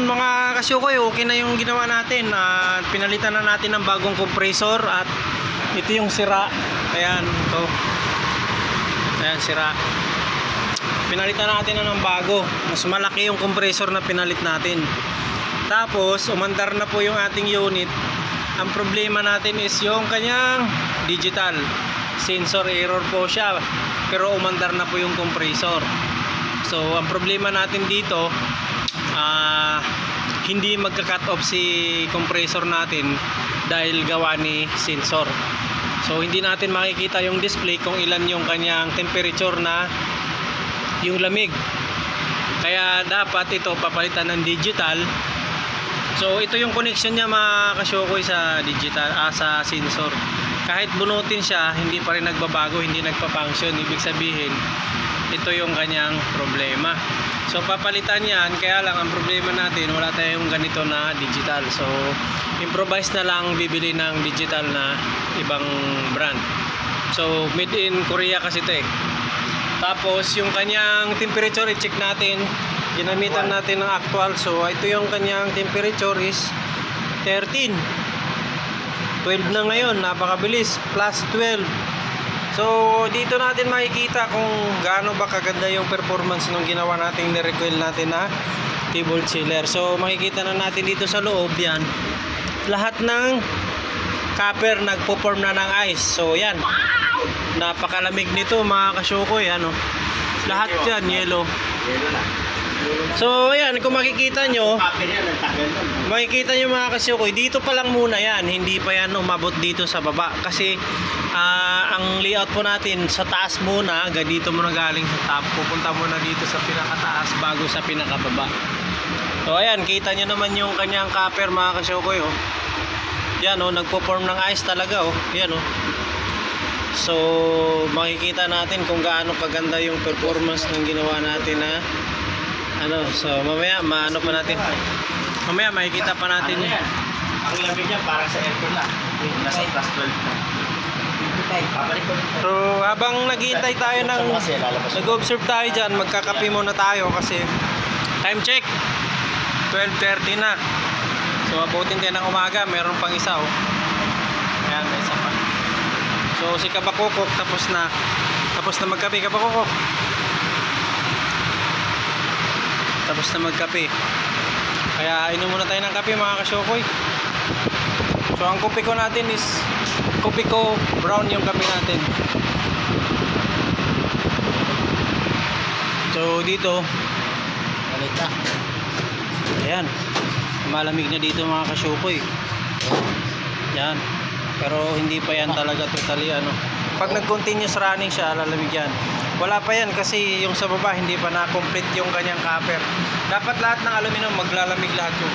ayun mga kasyukoy, okay na yung ginawa natin. Pinalitan na natin ng bagong compressor at ito yung sira. Ayan, ito. Ayan, sira. Pinalitan natin na ng bago. Mas malaki yung compressor na pinalit natin. Tapos, umandar na po yung ating unit. Ang problema natin is yung kanyang digital. Sensor error po siya. Pero umandar na po yung compressor. So, ang problema natin dito, hindi magka-cut off si compressor natin dahil gawa ni sensor. So, hindi natin makikita yung display kung ilan yung kanyang temperature na yung lamig. Kaya dapat ito papalitan ng digital. So, ito yung connection niya mga kasyokoy sa digital, sa sensor. Kahit bunutin siya, hindi pa rin nagbabago, hindi nagpa-function. Ibig sabihin, ito yung kanyang problema. So papalitan yan, kaya lang ang problema natin, wala tayong ganito na digital. So improvise na lang bibili ng digital na ibang brand. So made in Korea kasi ito eh. Tapos yung kanyang temperature, i-check natin. Ginamitan natin ng actual. So ito yung kanyang temperature is 13. 12 na ngayon, napakabilis, plus 12. So dito natin makikita kung gaano ba kaganda yung performance nung ginawa nating ni-recoil natin na table chiller. So makikita na natin dito sa loob yan, lahat ng copper nagpo-form na ng ice. So yan, napakalamig nito mga kasyukoy, ano, lahat yan yellow. So ayan, kung makikita nyo, makikita nyo mga kasyukoy, dito pa lang muna yan, hindi pa yan umabot dito sa baba. Kasi ang layout po natin sa taas muna, dito muna galing sa top, pupunta muna dito sa pinakataas bago sa pinakababa. So ayan, kita nyo naman yung kanyang copper mga kasyukoy, oh. Yan, oh, nagpo-form ng ice talaga, oh. Yan, oh. So makikita natin kung gaano kaganda yung performance ng ginawa natin na ano. So mamaya maano pa natin, mamaya makikita pa natin yan. Ang lamig niya parang sa aircon lang, nasa plus 12 na. So habang naghihintay tayo ng nag-observe tayo dyan, magkakape muna tayo kasi time check 12:30 na. So abutin tayo ng umaga, meron pang isa, oh. Ayan, may isa pa. So si Kabakokok tapos na magkape. Kabakokok tapos na magkape, kaya inom muna tayo ng kape mga kasyokoy. So ang kopi ko natin is kopi ko brown yung kape natin. So dito balita, ayan, malamig na dito mga kasyokoy. Yan, pero hindi pa yan talaga totally ano. Pag nag-continuous running siya, lalamig yan. Wala pa yan kasi yung sa baba hindi pa na-complete yung kanyang copper. Dapat lahat ng aluminum maglalamig lahat yun.